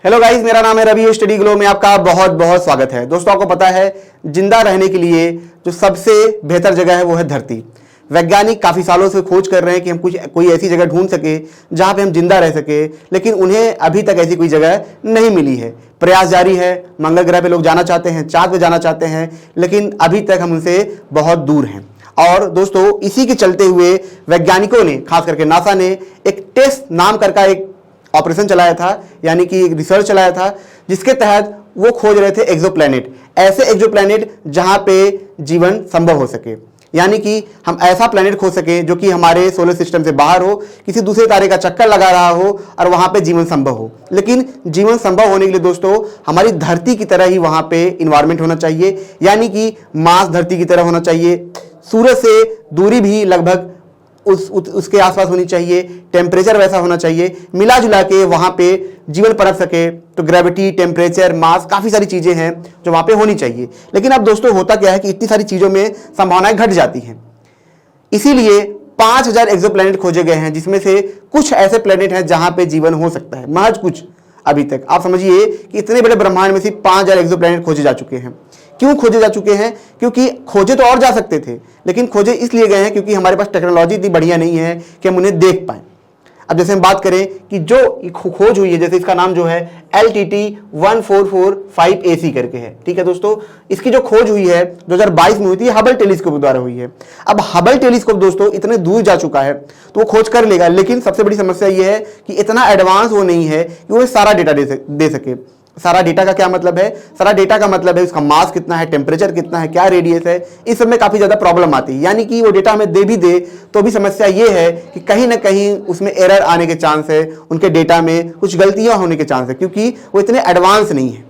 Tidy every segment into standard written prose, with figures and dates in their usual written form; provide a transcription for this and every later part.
Hello guys, मेरा नाम है रवि। स्टडी ग्लो में आपका बहुत बहुत स्वागत है। दोस्तों, आपको पता है जिंदा रहने के लिए जो सबसे बेहतर जगह है वो है धरती। वैज्ञानिक काफी सालों से खोज कर रहे हैं कि हम कोई ऐसी जगह ढूंढ सके जहां पे हम जिंदा रह सके, लेकिन उन्हें अभी तक ऐसी कोई जगह नहीं मिली है। प्रयास जारी है, मंगल ग्रह पे लोग जाना चाहते हैं, चांद पे जाना चाहते हैं, लेकिन अभी तक हम उनसे बहुत दूर हैं। और दोस्तों, इसी के चलते हुए वैज्ञानिकों ने, खास करके नासा ने, एक टेस्ट नाम का एक ऑपरेशन चलाया था, यानी कि एक रिसर्च चलाया था, जिसके तहत वो खोज रहे थे एक्सोप्लैनेट, ऐसे एक्सोप्लैनेट जहां पे जीवन संभव हो सके। यानी कि हम ऐसा प्लैनेट खोज सके जो कि हमारे सोलर सिस्टम से बाहर हो, किसी दूसरे तारे का चक्कर लगा रहा हो और वहां पे जीवन संभव हो। लेकिन जीवन संभव होने के लिए दोस्तों हमारी धरती की तरह ही वहां पे इन्वायरमेंट होना चाहिए, यानी कि मास धरती की तरह होना चाहिए, सूरज से दूरी भी लगभग उसके आसपास होनी चाहिए, टेम्परेचर वैसा होना चाहिए, मिला जुला के वहां पे जीवन पनप सके। तो ग्रेविटी, टेम्परेचर, मास, काफी सारी चीजें हैं जो वहां पे होनी चाहिए। लेकिन अब दोस्तों होता क्या है कि इतनी सारी चीजों में संभावनाएं घट जाती हैं। इसीलिए 5000 एक्सोप्लैनेट खोजे गए हैं, जिसमें से कुछ ऐसे प्लैनेट हैं जहां पे जीवन हो सकता है, महज कुछ। अभी तक आप समझिए कि इतने बड़े ब्रह्मांड में सिर्फ 5000 एक्सोप्लैनेट खोजे जा चुके हैं। क्यों खोजे जा चुके हैं? क्योंकि खोजे तो और जा सकते थे, लेकिन खोजे इसलिए गए हैं क्योंकि हमारे पास टेक्नोलॉजी इतनी बढ़िया नहीं है कि हम उन्हें देख पाएं। अब जैसे हम बात करें कि जो खोज हुई है, जैसे इसका नाम जो है LTT 1445AC करके है, ठीक है दोस्तों। इसकी जो खोज हुई है 2022 में हुई थी, हबल टेलीस्कोप द्वारा हुई है। अब हबल टेलीस्कोप दोस्तों इतने दूर जा चुका है तो वो खोज कर लेगा, लेकिन सबसे बड़ी समस्या ये है कि इतना एडवांस वो नहीं है कि वो सारा डेटा दे सके। सारा डेटा का क्या मतलब है? सारा डेटा का मतलब है उसका मास कितना है, टेम्परेचर कितना है, क्या रेडियस है। इस सब में काफी ज्यादा प्रॉब्लम आती है। यानी कि वो डेटा हमें दे भी दे तो भी समस्या ये है कि कहीं ना कहीं उसमें एरर आने के चांस है, उनके डेटा में कुछ गलतियां होने के चांस है, क्योंकि वो इतने एडवांस नहीं है।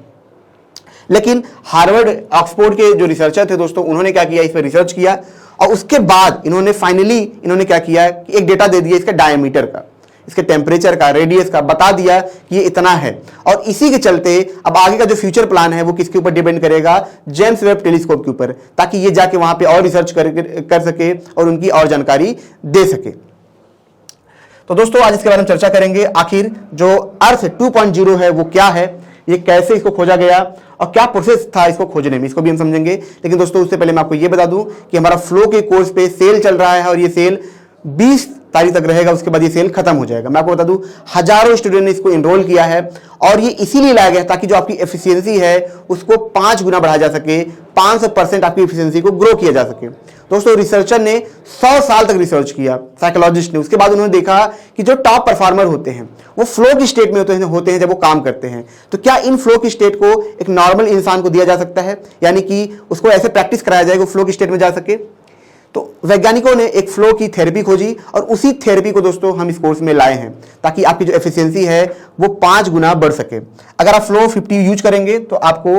लेकिन हार्वर्ड, ऑक्सफोर्ड के जो रिसर्चर थे दोस्तों, उन्होंने क्या किया, इस पर रिसर्च किया और उसके बाद इन्होंने क्या किया कि एक डेटा दे दिया इसका डायमीटर का, इसके टेम्परेचर का, रेडियस का, बता दिया कि ये इतना है। और इसी के चलते अब आगे का जो फ्यूचर प्लान है वो किसके ऊपर डिपेंड करेगा? जेम्स वेब टेलीस्कोप के ऊपर, ताकि ये जाके वहां पे और रिसर्च कर सके और उनकी और जानकारी दे सके। तो दोस्तों आज इसके बारे में चर्चा करेंगे। आखिर जो अर्थ 2.0 है वो क्या है, ये कैसे इसको खोजा गया और क्या प्रोसेस था इसको खोजने में, इसको भी हम समझेंगे। लेकिन दोस्तों उससे पहले मैं आपको ये बता दूं कि हमारा फ्लो के कोर्स पे सेल चल रहा है और ये सेल 20 तारीख तक रहेगा, उसके बाद ये सेल खत्म हो जाएगा। मैं आपको बता दूं हजारों स्टूडेंट ने इसको एनरोल किया है और ये इसीलिए लाया गया ताकि जो आपकी एफिशिएंसी है उसको 5 गुना बढ़ाया जा सके, 500% आपकी एफिशिएंसी को ग्रो किया जा सके। दोस्तों रिसर्चर ने 100 साल तक रिसर्च किया, साइकोलॉजिस्ट ने। उसके बाद उन्होंने देखा कि जो टॉप परफॉर्मर होते हैं वो फ्लो की स्टेट में होते हैं जब वो काम करते हैं। तो क्या इन फ्लो की स्टेट को एक नॉर्मल इंसान को दिया जा सकता है, यानी कि उसको ऐसे प्रैक्टिस कराया जाए वो फ्लो की स्टेट में जा सके? तो वैज्ञानिकों ने एक फ्लो की थेरेपी खोजी और उसी थेरेपी को दोस्तों हम इस कोर्स में लाए हैं ताकि आपकी जो एफिशिएंसी है वो 5 गुना बढ़ सके। अगर आप फ्लो 50 यूज करेंगे तो आपको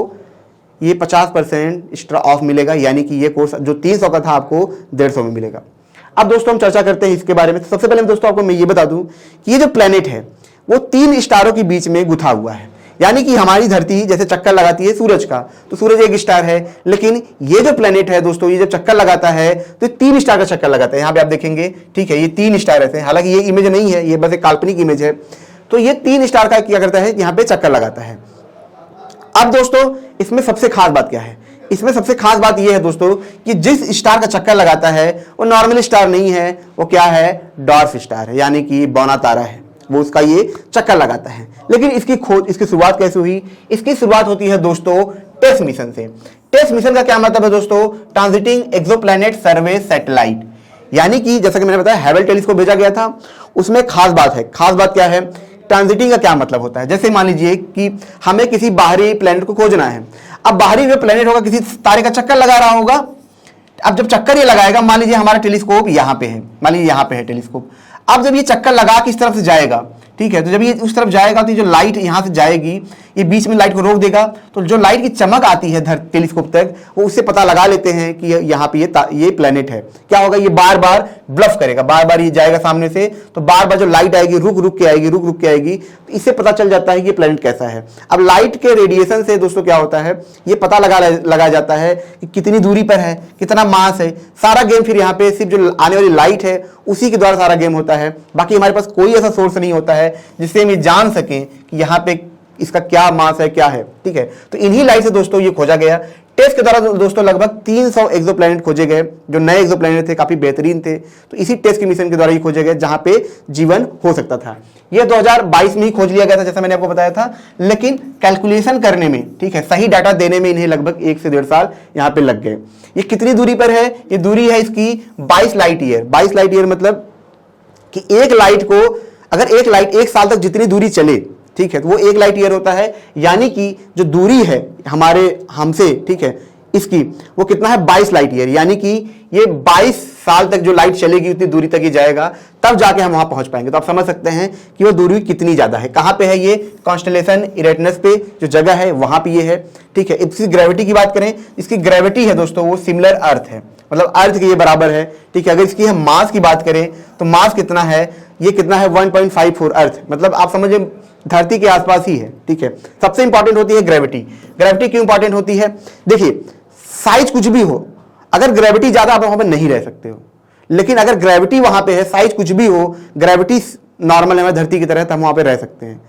ये 50% एक्स्ट्रा ऑफ मिलेगा, यानी कि ये कोर्स जो 300 का था आपको 150 में मिलेगा। अब दोस्तों हम चर्चा करते हैं इसके बारे में। तो सबसे पहले दोस्तों आपको मैं ये बता दूं कि ये जो प्लेनेट है वो 3 स्टारों के बीच में गुथा हुआ है। यानी कि हमारी धरती जैसे चक्कर लगाती है सूरज का, तो सूरज एक स्टार है, लेकिन ये जो प्लेनेट है दोस्तों ये जब चक्कर लगाता है तो 3 स्टार का चक्कर लगाता है। यहाँ पे आप देखेंगे, ठीक है, ये 3 स्टार ऐसे, हालांकि ये इमेज नहीं है, ये बस एक काल्पनिक इमेज है। तो ये 3 स्टार का क्या करता है, यहाँ पे चक्कर लगाता है। अब दोस्तों इसमें सबसे खास बात क्या है? इसमें सबसे खास बात यह है दोस्तों कि जिस स्टार का चक्कर लगाता है वो नॉर्मल स्टार नहीं है, वो क्या है? डॉर्फ स्टार है, यानी कि बौना तारा है, वो उसका ये चक्कर लगाता है। लेकिन इसकी खोज, इसकी शुरुआत कैसे हुई? इसकी शुरुआत होती है दोस्तों टेस्ट मिशन से। टेस्ट मिशन का क्या मतलब है दोस्तों? ट्रांजिटिंग एक्सोप्लैनेट सर्वे सैटेलाइट। यानी कि जैसा कि मैंने बताया हबल टेलीस्कोप भेजा गया था, उसमें खास बात है। खास बात क्या है? ट्रांजिटिंग का क्या मतलब होता है? जैसे मान लीजिए कि हमें किसी बाहरी प्लेनेट को खोजना है। अब बाहरी जो प्लेनेट होगा किसी तारे का चक्कर लगा रहा होगा। अब जब चक्कर ये लगाएगा, मान लीजिए हमारा टेलीस्कोप यहाँ पे है, मान लीजिए यहाँ पे है टेलीस्कोप। अब जब ये चक्कर लगा के इस तरफ से जाएगा, ठीक है, तो जब ये उस तरफ जाएगा तो जो लाइट यहाँ से जाएगी, ये बीच में लाइट को रोक देगा, तो जो लाइट की चमक आती है टेलीस्कोप तक, वो उससे पता लगा लेते हैं कि यहाँ पे ये प्लेनेट है। क्या होगा? ये बार बार ब्लफ करेगा, बार बार ये जाएगा सामने से, तो बार बार जो लाइट आएगी रुक रुक के आएगी, रुक रुक के आएगी, तो इससे पता चल जाता है कि ये प्लेनेट कैसा है। अब लाइट के रेडिएशन से दोस्तों क्या होता है, ये पता लगा जाता है कि कितनी दूरी पर है, कितना मास है। सारा गेम फिर यहाँ पे सिर्फ जो आने वाली लाइट है उसी के द्वारा सारा गेम होता है। बाकी हमारे पास कोई ऐसा सोर्स नहीं होता है जिससे हम ये जान सकें कि यहाँ पे इसका क्या मास है, क्या है, ठीक है। तो इन्हीं लाइट से दोस्तों ये खोजा गया। टेस्ट के दौरान दोस्तों लगभग 300 एक्सोप्लैनेट खोजे गए, जो नए एक्सोप्लैनेट थे, काफी बेहतरीन थे। तो इसी टेस्ट के मिशन के द्वारा ये खोजे गए जहां पे जीवन हो सकता था। ये 2022 में ही खोज लिया गया था, जैसा मैंने आपको बताया था, लेकिन कैलकुलेशन करने में, ठीक है, सही डाटा देने में इन्हें लगभग 1 से 1.5 साल यहां पे लग गए। ये कितनी दूरी पर है? ये दूरी है इसकी 22 लाइट ईयर। 22 लाइट ईयर मतलब कि एक लाइट को, अगर एक लाइट 1 साल तक जितनी दूरी चले, ठीक है, तो वो 1 लाइट ईयर होता है। यानी कि जो दूरी है हमसे, ठीक है, इसकी वो कितना है? 22 लाइट ईयर। यानी कि ये 22 साल तक जो लाइट चलेगी उतनी दूरी तक ही जाएगा, तब जाके हम वहां पहुंच पाएंगे। तो आप समझ सकते हैं कि वो दूरी कितनी ज्यादा है। कहां पे है ये? कॉन्स्टेलेशन इरेटनस पे जो जगह है वहां पे ये है, ठीक है। इसकी ग्रेविटी की बात करें, इसकी ग्रेविटी है दोस्तों वो सिमिलर अर्थ है, मतलब अर्थ के ये बराबर है, ठीक है। अगर इसकी हम मास की बात करें तो मास कितना है? ये कितना है? 1.54 अर्थ, मतलब आप समझिए धरती के आसपास ही है, ठीक है। सबसे इंपॉर्टेंट होती है ग्रेविटी। ग्रेविटी क्यों इंपॉर्टेंट होती है? देखिए, साइज कुछ भी हो, अगर ग्रेविटी ज्यादा आप वहां पर नहीं रह सकते हो, लेकिन अगर ग्रेविटी वहां पे है, साइज कुछ भी हो, ग्रेविटी नॉर्मल है धरती की तरह, तो हम वहां पे रह सकते हैं,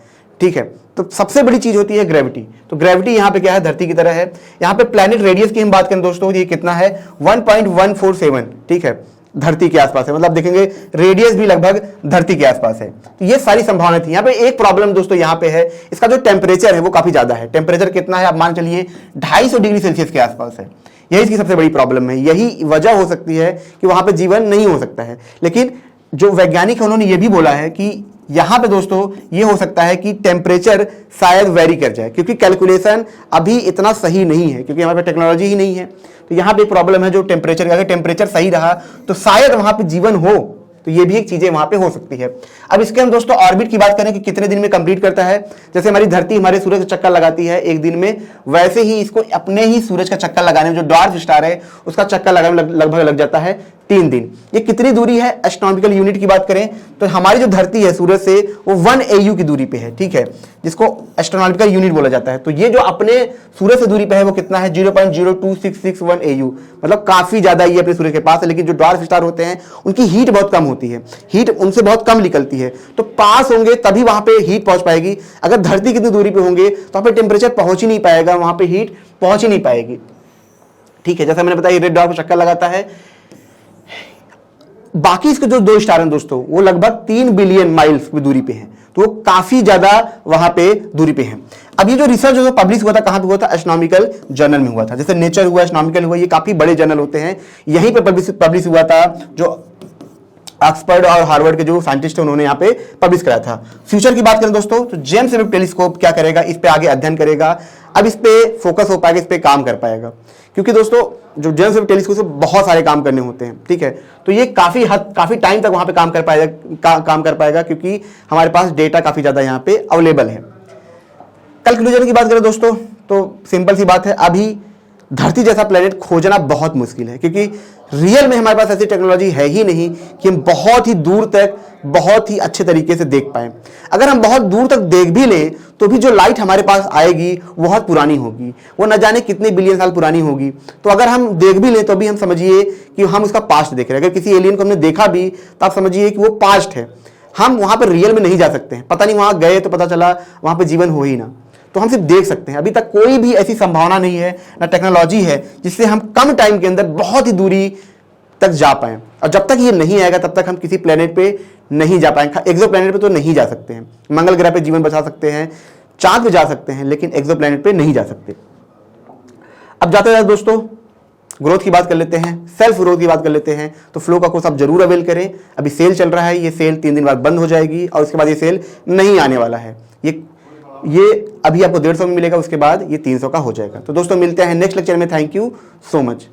ठीक है। तो सबसे बड़ी चीज होती है ग्रेविटी। तो ग्रेविटी यहां पे क्या है? धरती की तरह है। यहां पे प्लैनेट रेडियस की हम बात करें दोस्तों, ये कितना है? 1.147, ठीक है, धरती के आसपास है। मतलब देखेंगे रेडियस भी लगभग धरती के आसपास है। तो ये सारी संभावना थी। यहाँ पे एक प्रॉब्लम दोस्तों यहाँ पे है, इसका जो टेम्परेचर है वो काफी ज्यादा है। टेम्परेचर कितना है? आप मान चलिए 250 डिग्री सेल्सियस के आसपास है। यही इसकी सबसे बड़ी प्रॉब्लम है। यही वजह हो सकती है कि वहां पे जीवन नहीं हो सकता है। लेकिन जो वैज्ञानिक है उन्होंने ये भी बोला है कि यहां पे दोस्तों ये हो सकता है कि टेम्परेचर शायद वेरी कर जाए, क्योंकि कैलकुलेशन अभी इतना सही नहीं है, क्योंकि हमारे पास टेक्नोलॉजी ही नहीं है। तो यहां पे प्रॉब्लम है जो टेम्परेचर, अगर टेम्परेचर सही रहा तो शायद वहां पे जीवन हो। तो ये भी एक चीजें वहां पे हो सकती है। अब इसके हम दोस्तों ऑर्बिट की बात करें कि कितने दिन में कंप्लीट करता है। जैसे हमारी धरती हमारे सूरज का चक्कर लगाती है एक दिन में, वैसे ही इसको अपने ही सूरज का चक्कर लगाने में, जो ड्वार्फ स्टार है उसका चक्कर लगाने में लगभग लग जाता है 3 दिन। ये कितनी दूरी है? एस्ट्रोनॉमिकल यूनिट की बात करें तो हमारी जो धरती है सूरज से वो 1 AU की दूरी पे है, ठीक है, जिसको एस्ट्रोनॉमिकल यूनिट बोला जाता है। तो ये जो अपने सूरज से दूरी पे है वो कितना है? 0.02661 AU, मतलब काफी ज्यादा ये अपने सूरज के पास है। लेकिन जो ड्वार्फ स्टार होते हैं उनकी हीट बहुत कम होती है, हीट उनसे बहुत कम निकलती है। तो पास होंगे तभी वहां पे हीट पहुंच पाएगी। अगर धरती कितनी दूरी पे होंगे तो वहां पे टेम्परेचर पहुंच ही नहीं पाएगा, वहां पे हीट पहुंच ही नहीं पाएगी, ठीक है। जैसा मैंने बताया रेड ड्वार्फ चक्कर लगाता है। बाकी इसके जो 2 स्टार हैं दोस्तों वो लगभग 3 बिलियन माइल्स की दूरी पे हैं, तो वो काफी ज्यादा वहां पे दूरी पे हैं। अब ये जो रिसर्च जो पब्लिश हुआ था कहां पे हुआ था? एस्ट्रोनॉमिकल जर्नल में हुआ था। जैसे नेचर हुआ, एस्ट्रोनॉमिकल हुआ, ये काफी बड़े जर्नल होते हैं। यहीं पे पब्लिश हुआ था। जो ऑक्सफोर्ड और हार्वर्ड के जो साइंटिस्ट हैं उन्होंने यहाँ पे पब्लिश कराया था। फ्यूचर की बात करें दोस्तों तो जेम्स वेब टेलीस्कोप क्या करेगा? इस पे आगे अध्ययन करेगा। अब इस पे फोकस हो पाएगा, इस पे काम कर पाएगा, क्योंकि दोस्तों जो जेम्स वेब टेलीस्कोप से बहुत सारे काम करने होते हैं, ठीक है। तो ये काफी टाइम तक वहां पे काम कर पाएगा, क्योंकि हमारे पास डेटा काफी ज्यादा यहाँ पे अवेलेबल है। कंक्लूजन की बात करें दोस्तों तो सिंपल सी बात है, अभी धरती जैसा प्लेनेट खोजना बहुत मुश्किल है, क्योंकि रियल में हमारे पास ऐसी टेक्नोलॉजी है ही नहीं कि हम बहुत ही दूर तक बहुत ही अच्छे तरीके से देख पाए। अगर हम बहुत दूर तक देख भी लें तो भी जो लाइट हमारे पास आएगी वो बहुत पुरानी होगी, वो न जाने कितने बिलियन साल पुरानी होगी। तो अगर हम देख भी लें तो भी हम समझिए कि हम उसका पास्ट देख रहे हैं। अगर किसी एलियन को हमने देखा भी तो आप समझिए कि वो पास्ट है, हम वहां पर रियल में नहीं जा सकते हैं। पता नहीं वहां गए तो पता चला वहां पर जीवन हो ही ना, तो हम सिर्फ देख सकते हैं। अभी तक कोई भी ऐसी संभावना नहीं है, ना टेक्नोलॉजी है जिससे हम कम टाइम के अंदर बहुत ही दूरी तक जा पाए। और जब तक ये नहीं आएगा तब तक हम किसी प्लेनेट पे नहीं जा पाएंगे। एक्सो प्लेनेट पे तो नहीं जा सकते हैं, मंगल ग्रह पे जीवन बचा सकते हैं, चांद पे जा सकते हैं, लेकिन एक्सो प्लेनेट पे नहीं जा सकते। अब जाते जाते दोस्तों ग्रोथ की बात कर लेते हैं, सेल्फ ग्रोथ की बात कर लेते हैं। तो फ्लो का कोर्स आप जरूर अवेल करें। अभी सेल चल रहा है, ये सेल 3 दिन बाद बंद हो जाएगी और उसके बाद ये सेल नहीं आने वाला है। ये अभी आपको 150 में मिलेगा, उसके बाद ये 300 का हो जाएगा। तो दोस्तों मिलते हैं नेक्स्ट लेक्चर में। Thank you so much.